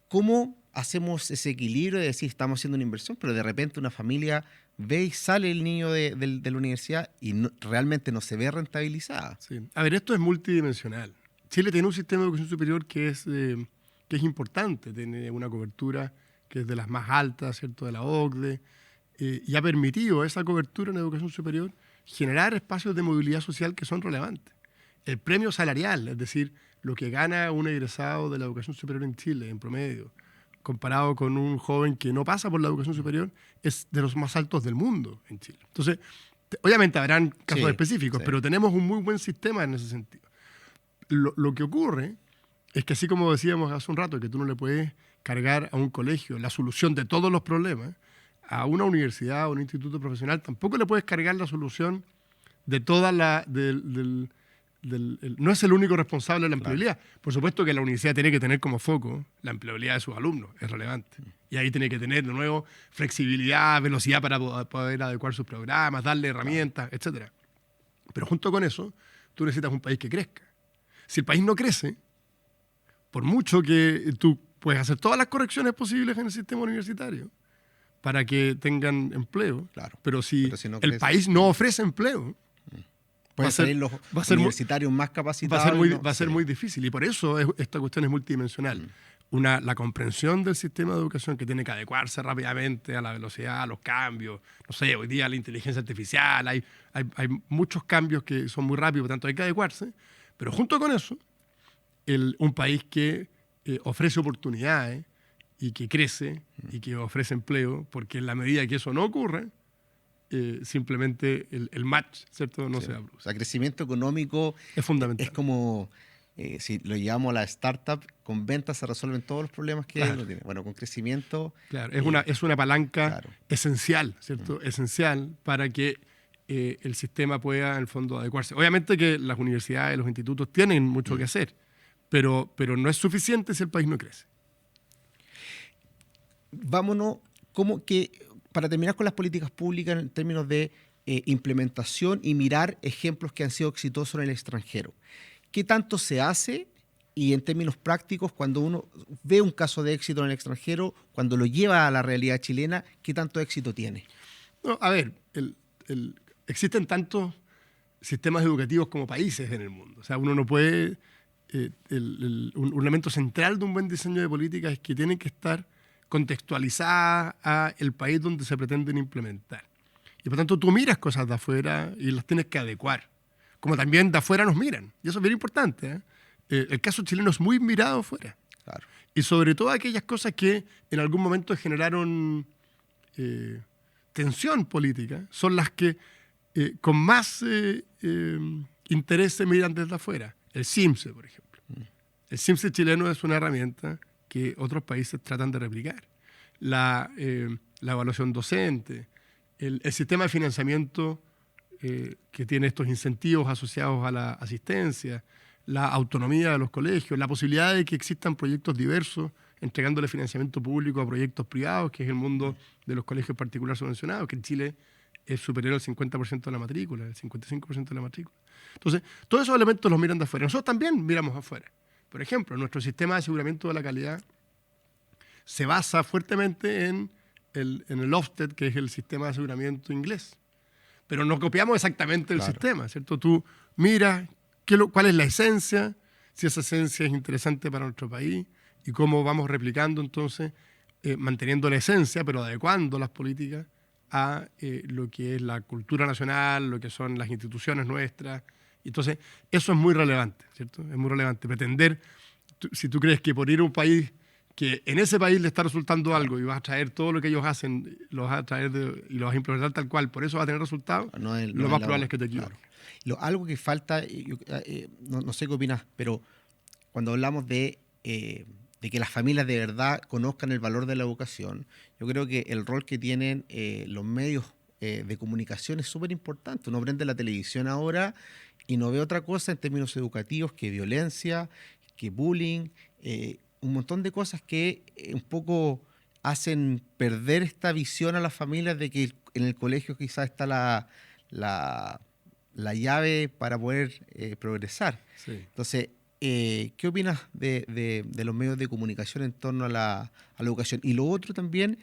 ¿cómo hacemos ese equilibrio de decir estamos haciendo una inversión, pero de repente una familia ve y sale el niño de la universidad y realmente no se ve rentabilizada? Sí. A ver, esto es multidimensional. Chile tiene un sistema de educación superior que es importante, tiene una cobertura que es de las más altas, ¿cierto?, de la OCDE, y ha permitido esa cobertura en educación superior generar espacios de movilidad social que son relevantes. El premio salarial, es decir, lo que gana un egresado de la educación superior en Chile, en promedio, comparado con un joven que no pasa por la educación superior, es de los más altos del mundo en Chile. Entonces, obviamente habrán casos específicos, pero tenemos un muy buen sistema en ese sentido. Lo que ocurre es que, así como decíamos hace un rato, que tú no le puedes cargar a un colegio la solución de todos los problemas, a una universidad o un instituto profesional tampoco le puedes cargar la solución de toda no es el único responsable de la empleabilidad. Claro. Por supuesto que la universidad tiene que tener como foco la empleabilidad de sus alumnos, es relevante. Y ahí tiene que tener, de nuevo, flexibilidad, velocidad para poder adecuar sus programas, darle herramientas, etc. Pero junto con eso, tú necesitas un país que crezca. Si el país no crece, por mucho que tú puedes hacer todas las correcciones posibles en el sistema universitario para que tengan empleo, claro, pero si no el país no ofrece empleo, pueden salir los universitarios más capacitados. Va a ser muy difícil, y por eso esta cuestión es multidimensional. La comprensión del sistema de educación, que tiene que adecuarse rápidamente a la velocidad, a los cambios. No sé, hoy día la inteligencia artificial, hay muchos cambios que son muy rápidos, por tanto hay que adecuarse. Pero junto con eso, un país que ofrece oportunidades y que crece y que ofrece empleo, porque en la medida que eso no ocurre, simplemente el match, ¿cierto?, no se da. O sea, crecimiento económico es fundamental. Es como, si lo llamamos a la startup, con ventas se resuelven todos los problemas que uno tiene. Bueno, con crecimiento... Claro, es una palanca esencial, ¿cierto? Esencial para que el sistema pueda, en el fondo, adecuarse. Obviamente que las universidades, los institutos tienen mucho que hacer, pero no es suficiente si el país no crece. Vámonos, para terminar con las políticas públicas en términos de implementación y mirar ejemplos que han sido exitosos en el extranjero. ¿Qué tanto se hace? Y en términos prácticos, cuando uno ve un caso de éxito en el extranjero, cuando lo lleva a la realidad chilena, ¿qué tanto éxito tiene? No, a ver, existen tantos sistemas educativos como países en el mundo. O sea, uno no puede... un elemento central de un buen diseño de políticas es que tienen que estar contextualizadas al país donde se pretenden implementar. Y por tanto tú miras cosas de afuera y las tienes que adecuar. Como también de afuera nos miran. Y eso es bien importante, ¿eh? El caso chileno es muy mirado afuera. Claro. Y sobre todo aquellas cosas que en algún momento generaron tensión política son las que con más interés se miran desde afuera. El CIMSE, por ejemplo. El CIMSE chileno es una herramienta que otros países tratan de replicar. La evaluación docente, el sistema de financiamiento que tiene estos incentivos asociados a la asistencia, la autonomía de los colegios, la posibilidad de que existan proyectos diversos, entregándole financiamiento público a proyectos privados, que es el mundo de los colegios particulares subvencionados, que en Chile es superior al 50% de la matrícula, el 55% de la matrícula. Entonces, todos esos elementos los miran de afuera. Nosotros también miramos afuera. Por ejemplo, nuestro sistema de aseguramiento de la calidad se basa fuertemente en el Ofsted, que es el sistema de aseguramiento inglés. Pero no copiamos exactamente el sistema, ¿cierto? Tú miras cuál es la esencia, si esa esencia es interesante para nuestro país y cómo vamos replicando entonces, manteniendo la esencia, pero adecuando las políticas a lo que es la cultura nacional, lo que son las instituciones nuestras. Entonces, eso es muy relevante, ¿cierto? Es muy relevante. Pretender, si tú crees que por ir a un país que en ese país le está resultando algo y vas a traer todo lo que ellos hacen, lo vas a traer y lo vas a implementar tal cual, por eso va a tener resultados, lo más probable es que te equivoques. Claro. Algo que falta, no sé qué opinas, pero cuando hablamos de que las familias de verdad conozcan el valor de la educación, yo creo que el rol que tienen los medios de comunicación es súper importante. Uno prende la televisión ahora y no ve otra cosa en términos educativos que violencia, que bullying, un montón de cosas que un poco hacen perder esta visión a las familias de que en el colegio quizás está la llave para poder progresar. Sí. Entonces, ¿qué opinas de los medios de comunicación en torno a la educación? Y lo otro también,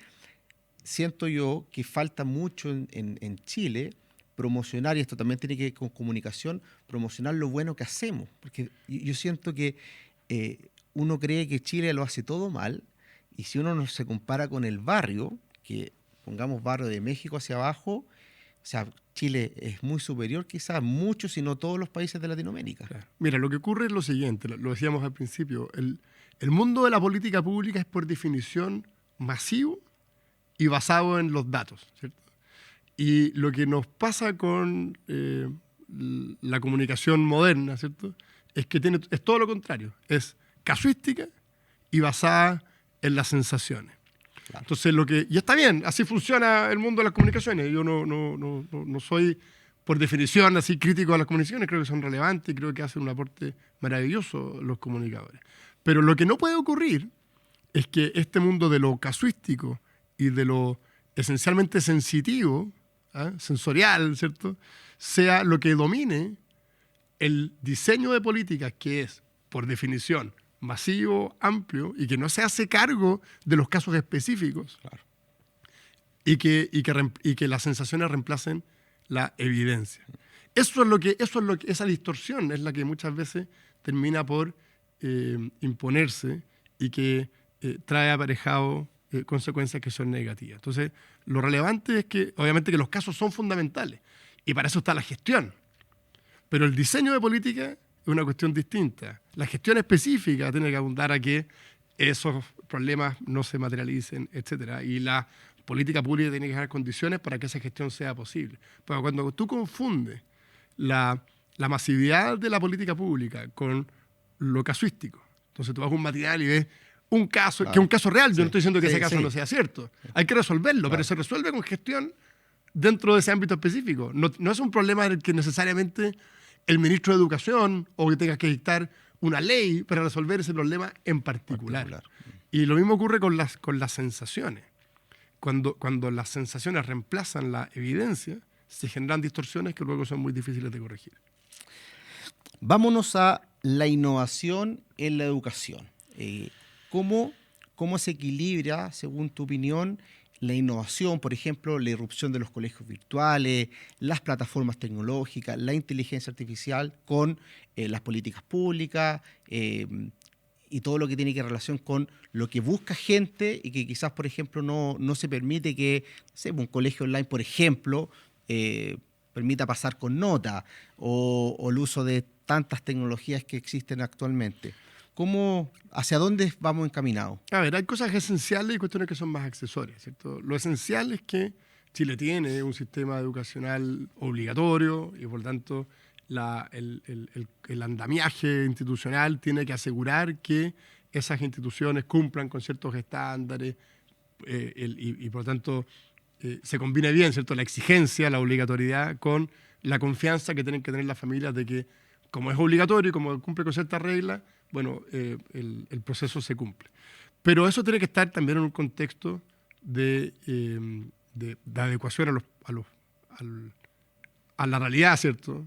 siento yo que falta mucho en Chile promocionar, y esto también tiene que ver con comunicación, promocionar lo bueno que hacemos. Porque yo siento que uno cree que Chile lo hace todo mal, y si uno no se compara con el barrio, que pongamos barrio de México hacia abajo, o sea, Chile es muy superior quizás a muchos, si no todos los países de Latinoamérica. Claro. Mira, lo que ocurre es lo siguiente, lo decíamos al principio, el mundo de la política pública es por definición masivo y basado en los datos, ¿cierto? Y lo que nos pasa con la comunicación moderna, ¿cierto? Es que es todo lo contrario, es casuística y basada en las sensaciones. Claro. Entonces, y está bien, así funciona el mundo de las comunicaciones. Yo no soy, por definición, así crítico a las comunicaciones, creo que son relevantes y creo que hacen un aporte maravilloso los comunicadores. Pero lo que no puede ocurrir es que este mundo de lo casuístico y de lo esencialmente sensitivo, sensorial, ¿cierto?, sea lo que domine el diseño de políticas, que es, por definición, masivo, amplio, y que no se hace cargo de los casos específicos. Claro. y que las sensaciones reemplacen la evidencia. Esa distorsión es la que muchas veces termina por imponerse y que trae aparejado consecuencias que son negativas. Entonces, lo relevante es que, obviamente, que los casos son fundamentales y para eso está la gestión. Pero el diseño de política es una cuestión distinta. La gestión específica tiene que abundar a que esos problemas no se materialicen, etc. Y la política pública tiene que generar condiciones para que esa gestión sea posible. Pero cuando tú confundes la masividad de la política pública con lo casuístico, entonces tú vas a un matinal y ves un caso, claro, que es un caso real. Yo no estoy diciendo que ese caso no sea cierto. Hay que resolverlo, claro, pero se resuelve con gestión dentro de ese ámbito específico. No es un problema que necesariamente el ministro de Educación o que tengas que dictar una ley para resolver ese problema en particular. Y lo mismo ocurre con las sensaciones. Cuando las sensaciones reemplazan la evidencia, se generan distorsiones que luego son muy difíciles de corregir. Vámonos a la innovación en la educación. ¿Cómo se equilibra, según tu opinión, la innovación, por ejemplo, la irrupción de los colegios virtuales, las plataformas tecnológicas, la inteligencia artificial con las políticas públicas y todo lo que tiene que ver relación con lo que busca gente y que quizás, por ejemplo, no se permite que, no sé, un colegio online, por ejemplo, permita pasar con nota o el uso de tantas tecnologías que existen actualmente? ¿Hacia dónde vamos encaminados? A ver, hay cosas esenciales y cuestiones que son más accesorias, ¿cierto? Lo esencial es que Chile tiene un sistema educacional obligatorio y, por tanto, el andamiaje institucional tiene que asegurar que esas instituciones cumplan con ciertos estándares y por tanto, se combine bien, ¿cierto? La exigencia, la obligatoriedad con la confianza que tienen que tener las familias de que, como es obligatorio y como cumple con ciertas reglas, bueno, el proceso se cumple. Pero eso tiene que estar también en un contexto de adecuación a la realidad, ¿cierto?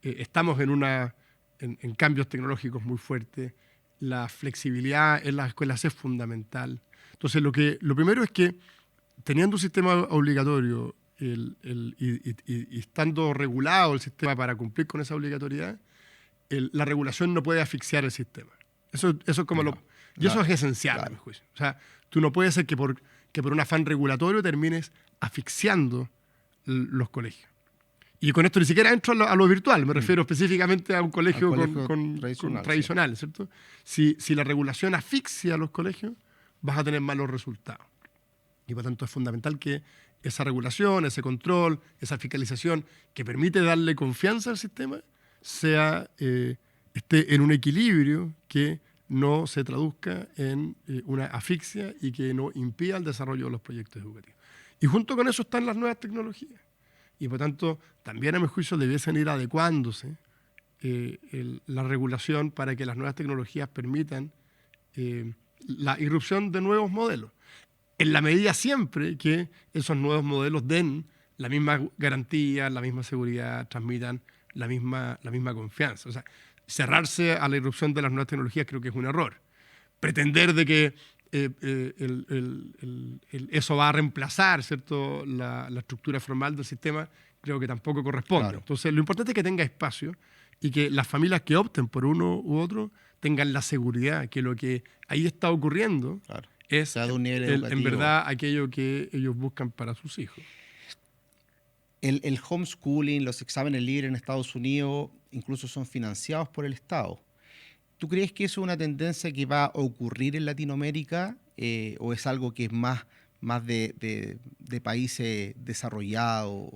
Estamos en cambios tecnológicos muy fuertes, la flexibilidad en las escuelas es fundamental. Entonces, lo primero es que, teniendo un sistema obligatorio y estando regulado el sistema para cumplir con esa obligatoriedad, la regulación no puede asfixiar el sistema. Eso es como eso es esencial, a mi juicio. O sea, tú no puedes ser que por un afán regulatorio termines asfixiando los colegios. Y con esto ni siquiera entro a lo virtual, me refiero específicamente a un colegio tradicional, ¿cierto? Si la regulación asfixia a los colegios, vas a tener malos resultados. Y por tanto es fundamental que esa regulación, ese control, esa fiscalización que permite darle confianza al sistema esté en un equilibrio que no se traduzca en una asfixia y que no impida el desarrollo de los proyectos educativos. Y junto con eso están las nuevas tecnologías. Y por tanto, también a mi juicio debiesen ir adecuándose la regulación para que las nuevas tecnologías permitan la irrupción de nuevos modelos, en la medida siempre que esos nuevos modelos den la misma garantía, la misma seguridad, transmitan la misma confianza. O sea, cerrarse a la irrupción de las nuevas tecnologías creo que es un error. Pretender de que eso va a reemplazar, ¿cierto?, la estructura formal del sistema, creo que tampoco corresponde. Claro. Entonces, lo importante es que tenga espacio y que las familias que opten por uno u otro tengan la seguridad que lo que ahí está ocurriendo es en verdad aquello que ellos buscan para sus hijos. El homeschooling, los exámenes libres en Estados Unidos, incluso son financiados por el Estado. ¿Tú crees que eso es una tendencia que va a ocurrir en Latinoamérica o es algo que es más de países desarrollados?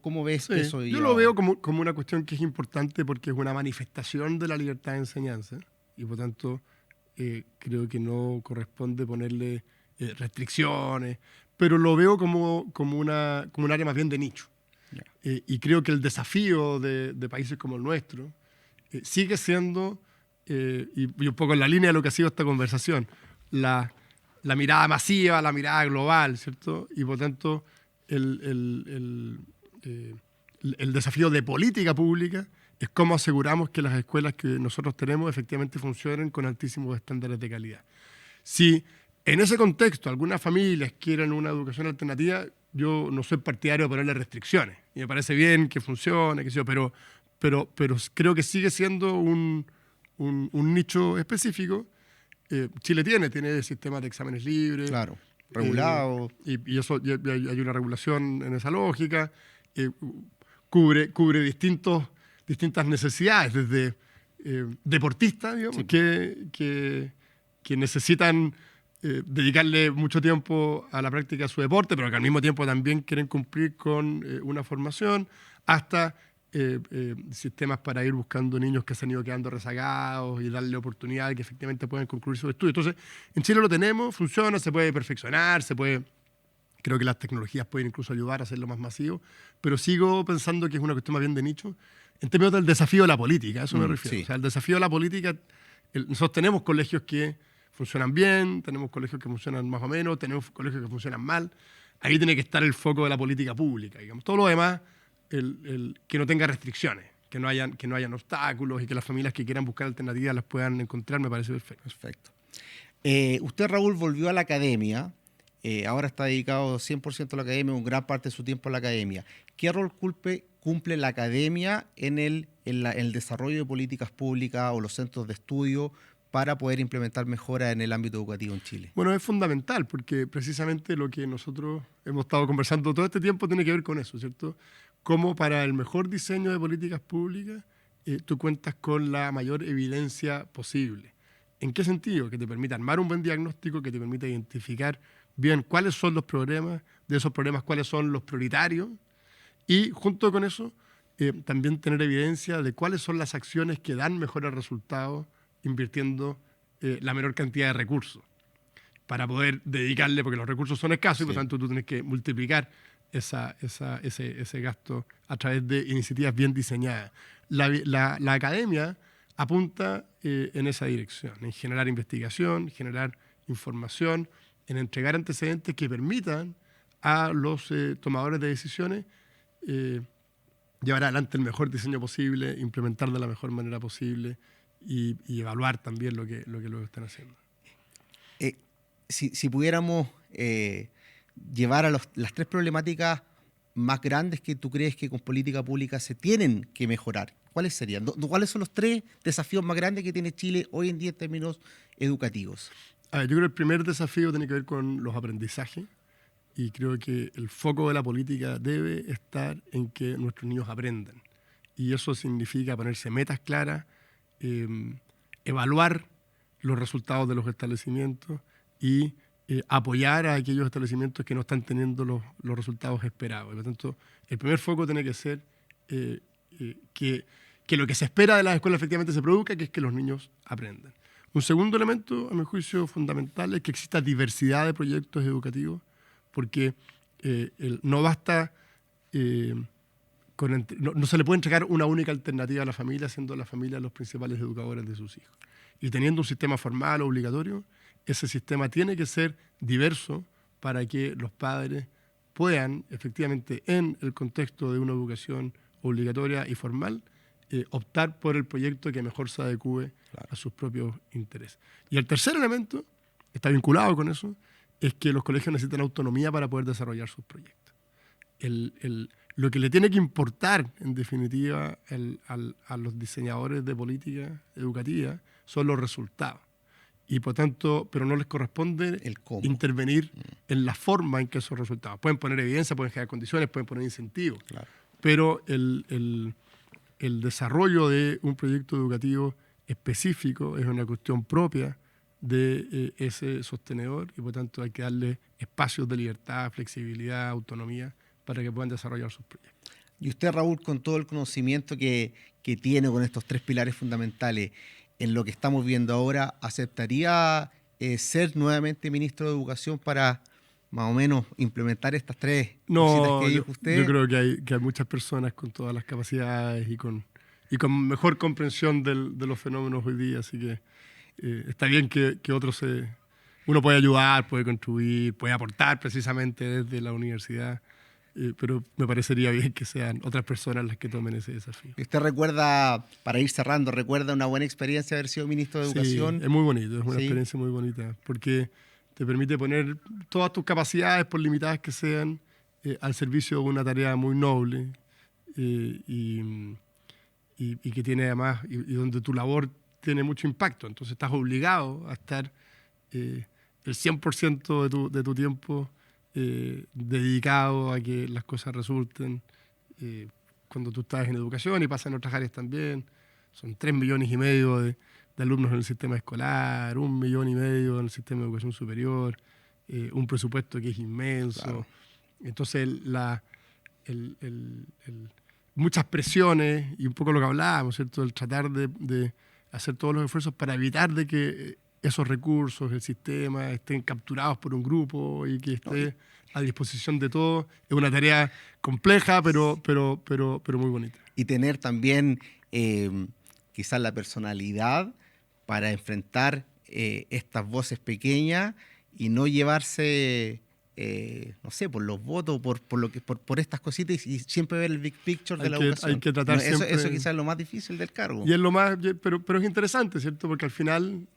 ¿Cómo ves eso? Yo lo veo como una cuestión que es importante porque es una manifestación de la libertad de enseñanza y por tanto creo que no corresponde ponerle restricciones, pero lo veo como un área más bien de nicho. Yeah. Y creo que el desafío de países como el nuestro sigue siendo, y un poco en la línea de lo que ha sido esta conversación, la mirada masiva, la mirada global, ¿cierto? Y por tanto el desafío de política pública es cómo aseguramos que las escuelas que nosotros tenemos efectivamente funcionen con altísimos estándares de calidad. Si en ese contexto algunas familias quieren una educación alternativa, yo no soy partidario de ponerle restricciones. Y me parece bien que funcione, pero creo que sigue siendo un nicho específico. Chile tiene sistemas de exámenes libres. Claro, regulados. Y eso hay una regulación en esa lógica. Cubre distintas necesidades, desde deportistas, digamos, sí, que necesitan dedicarle mucho tiempo a la práctica de su deporte, pero que al mismo tiempo también quieren cumplir con una formación, hasta sistemas para ir buscando niños que se han ido quedando rezagados y darle oportunidad de que efectivamente puedan concluir sus estudios. Entonces, en Chile lo tenemos, funciona, se puede perfeccionar, creo que las tecnologías pueden incluso ayudar a hacerlo más masivo, pero sigo pensando que es una cuestión más bien de nicho, en términos del desafío de la política, a eso me refiero. Sí. O sea, el desafío de la política, nosotros tenemos colegios que funcionan bien, tenemos colegios que funcionan más o menos, tenemos colegios que funcionan mal. Ahí tiene que estar el foco de la política pública, digamos. Todo lo demás, que no tenga restricciones, que no hayan obstáculos y que las familias que quieran buscar alternativas las puedan encontrar, me parece perfecto. Perfecto. Usted, Raúl, volvió a la academia, ahora está dedicado 100% a la academia, un gran parte de su tiempo a la academia. ¿Qué rol cumple la academia en el desarrollo de políticas públicas o los centros de estudio para poder implementar mejoras en el ámbito educativo en Chile? Bueno, es fundamental porque precisamente lo que nosotros hemos estado conversando todo este tiempo tiene que ver con eso, ¿cierto? Cómo para el mejor diseño de políticas públicas tú cuentas con la mayor evidencia posible. ¿En qué sentido? Que te permita armar un buen diagnóstico, que te permita identificar bien cuáles son los problemas, de esos problemas cuáles son los prioritarios y junto con eso también tener evidencia de cuáles son las acciones que dan mejores resultados invirtiendo la menor cantidad de recursos. para poder dedicarle, porque los recursos son escasos y por Sí. tanto tú tienes que multiplicar ese gasto a través de iniciativas bien diseñadas. La academia apunta en esa dirección, en generar investigación, generar información, en entregar antecedentes que permitan a los tomadores de decisiones llevar adelante el mejor diseño posible, implementar de la mejor manera posible y evaluar también lo que luego están haciendo. Si pudiéramos llevar a las tres problemáticas más grandes que tú crees que con política pública se tienen que mejorar, ¿cuáles serían? ¿Cuáles son los tres desafíos más grandes que tiene Chile hoy en día en términos educativos? A ver, yo creo que el primer desafío tiene que ver con los aprendizajes y creo que el foco de la política debe estar en que nuestros niños aprendan. Y eso significa ponerse metas claras, evaluar los resultados de los establecimientos y apoyar a aquellos establecimientos que no están teniendo los resultados esperados. Y por lo tanto, el primer foco tiene que ser que lo que se espera de las escuelas efectivamente se produzca, que es que los niños aprendan. Un segundo elemento, a mi juicio, fundamental es que exista diversidad de proyectos educativos, porque no basta, no se le puede entregar una única alternativa a la familia, siendo la familia los principales educadores de sus hijos. Y teniendo un sistema formal obligatorio, ese sistema tiene que ser diverso para que los padres puedan, efectivamente, en el contexto de una educación obligatoria y formal, optar por el proyecto que mejor se adecue a sus propios intereses. Y el tercer elemento, está vinculado con eso, es que los colegios necesitan autonomía para poder desarrollar sus proyectos. Lo que le tiene que importar, en definitiva, a los diseñadores de política educativa son los resultados. Y por tanto, pero no les corresponde intervenir en la forma en que esos resultados. Pueden poner evidencia, pueden generar condiciones, pueden poner incentivos. Claro. Pero el desarrollo de un proyecto educativo específico es una cuestión propia de ese sostenedor y por tanto hay que darle espacios de libertad, flexibilidad, autonomía para que puedan desarrollar sus proyectos. Y usted, Raúl, con todo el conocimiento que tiene con estos tres pilares fundamentales, en lo que estamos viendo ahora, ¿aceptaría ser nuevamente ministro de Educación para más o menos implementar estas tres cositas que dijo usted? Yo creo que hay muchas personas con todas las capacidades y con mejor comprensión de los fenómenos hoy día, así que está bien que otros uno puede ayudar, puede contribuir, puede aportar precisamente desde la universidad, pero me parecería bien que sean otras personas las que tomen ese desafío. ¿Usted recuerda, para ir cerrando, recuerda una buena experiencia haber sido ministro de Educación? Sí, es muy bonito, es una experiencia muy bonita, porque te permite poner todas tus capacidades, por limitadas que sean, al servicio de una tarea muy noble y que tiene además, y donde tu labor tiene mucho impacto. Entonces estás obligado a estar el 100% de tu tiempo dedicado a que las cosas resulten. Cuando tú estás en educación y pasa en otras áreas también, son 3,5 millones de alumnos en el sistema escolar, 1,5 millones en el sistema de educación superior, un presupuesto que es inmenso. Claro. Entonces muchas presiones y un poco lo que hablábamos, ¿cierto? El tratar de hacer todos los esfuerzos para evitar de que esos recursos, el sistema, estén capturados por un grupo y que esté a disposición de todos. Es una tarea compleja, pero muy bonita. Y tener también quizás la personalidad para enfrentar estas voces pequeñas y no llevarse... no sé, por los votos, por estas cositas y siempre ver el big picture de la educación. Hay que tratar siempre... Eso quizás es lo más difícil del cargo. Y es lo más, pero es interesante, ¿cierto? Porque al final,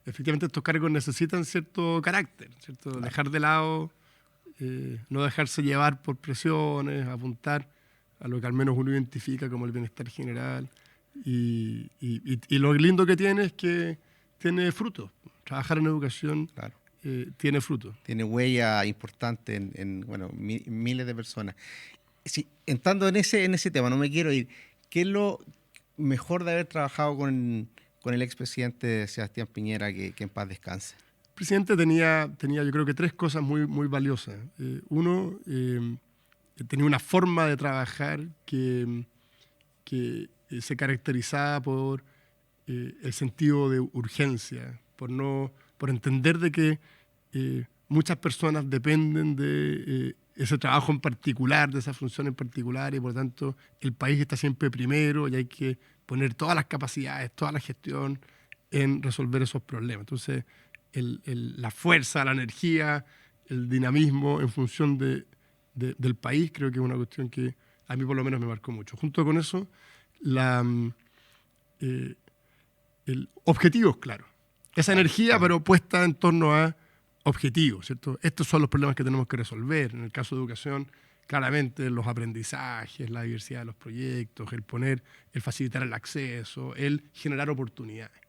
efectivamente, estos cargos necesitan cierto carácter, ¿cierto? Claro. Dejar de lado, no dejarse llevar por presiones, apuntar a lo que al menos uno identifica como el bienestar general. Y lo lindo que tiene es que tiene frutos. Trabajar en educación... Claro. Tiene fruto. Tiene huella importante en miles de personas. Sí, entrando en ese tema, no me quiero ir. ¿Qué es lo mejor de haber trabajado con el expresidente Sebastián Piñera, que en paz descanse? El presidente tenía yo creo que 3 cosas muy, muy valiosas. Uno, tenía una forma de trabajar que se caracterizaba por el sentido de urgencia, por entender de que muchas personas dependen de ese trabajo en particular, de esa función en particular, y por lo tanto el país está siempre primero y hay que poner todas las capacidades, toda la gestión en resolver esos problemas. Entonces, la fuerza, la energía, el dinamismo en función del país, creo que es una cuestión que a mí por lo menos me marcó mucho. Junto con eso, el objetivo es claro. Esa energía, pero puesta en torno a objetivos, ¿cierto? Estos son los problemas que tenemos que resolver. En el caso de educación, claramente los aprendizajes, la diversidad de los proyectos, el facilitar el acceso, el generar oportunidades.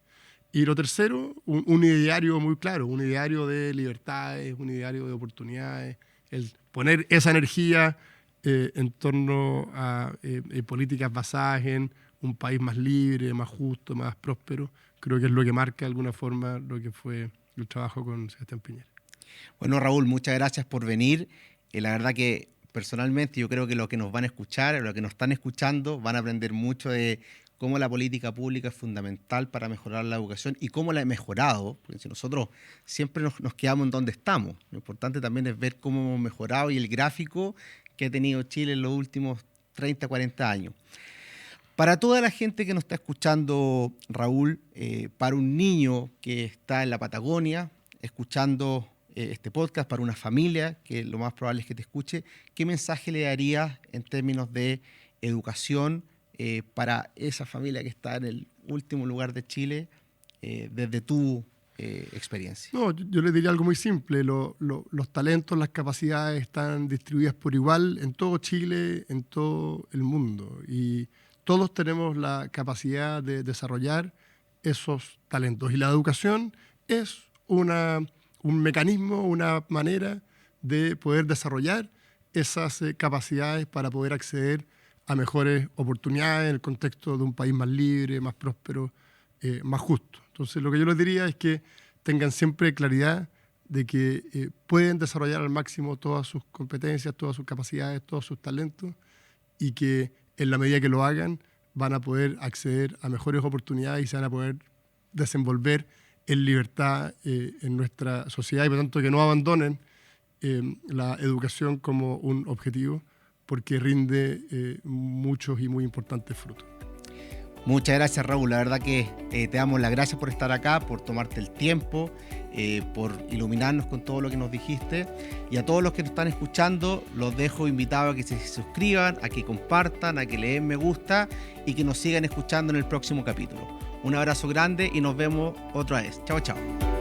Y lo tercero, un ideario muy claro, un ideario de libertades, un ideario de oportunidades, el poner esa energía en torno a políticas basadas en un país más libre, más justo, más próspero. Creo que es lo que marca de alguna forma lo que fue el trabajo con Sebastián Piñera. Bueno, Raúl, muchas gracias por venir. La verdad que personalmente yo creo que los que nos van a escuchar, los que nos están escuchando, van a aprender mucho de cómo la política pública es fundamental para mejorar la educación y cómo la he mejorado, porque si nosotros siempre nos quedamos en donde estamos, lo importante también es ver cómo hemos mejorado y el gráfico que ha tenido Chile en los últimos 30, 40 años. Para toda la gente que nos está escuchando, Raúl, para un niño que está en la Patagonia, escuchando este podcast, para una familia, que lo más probable es que te escuche, ¿qué mensaje le darías en términos de educación para esa familia que está en el último lugar de Chile, desde tu experiencia? No, yo le diría algo muy simple. Los talentos, las capacidades están distribuidas por igual en todo Chile, en todo el mundo. Y todos tenemos la capacidad de desarrollar esos talentos. Y la educación es un mecanismo, una manera de poder desarrollar esas capacidades para poder acceder a mejores oportunidades en el contexto de un país más libre, más próspero, más justo. Entonces, lo que yo les diría es que tengan siempre claridad de que pueden desarrollar al máximo todas sus competencias, todas sus capacidades, todos sus talentos, y que en la medida que lo hagan van a poder acceder a mejores oportunidades y se van a poder desenvolver en libertad en nuestra sociedad, y por tanto que no abandonen la educación como un objetivo, porque rinde muchos y muy importantes frutos. Muchas gracias, Raúl. La verdad que te damos las gracias por estar acá, por tomarte el tiempo, por iluminarnos con todo lo que nos dijiste. Y a todos los que nos están escuchando, los dejo invitados a que se suscriban, a que compartan, a que le den me gusta y que nos sigan escuchando en el próximo capítulo. Un abrazo grande y nos vemos otra vez. Chao, chao.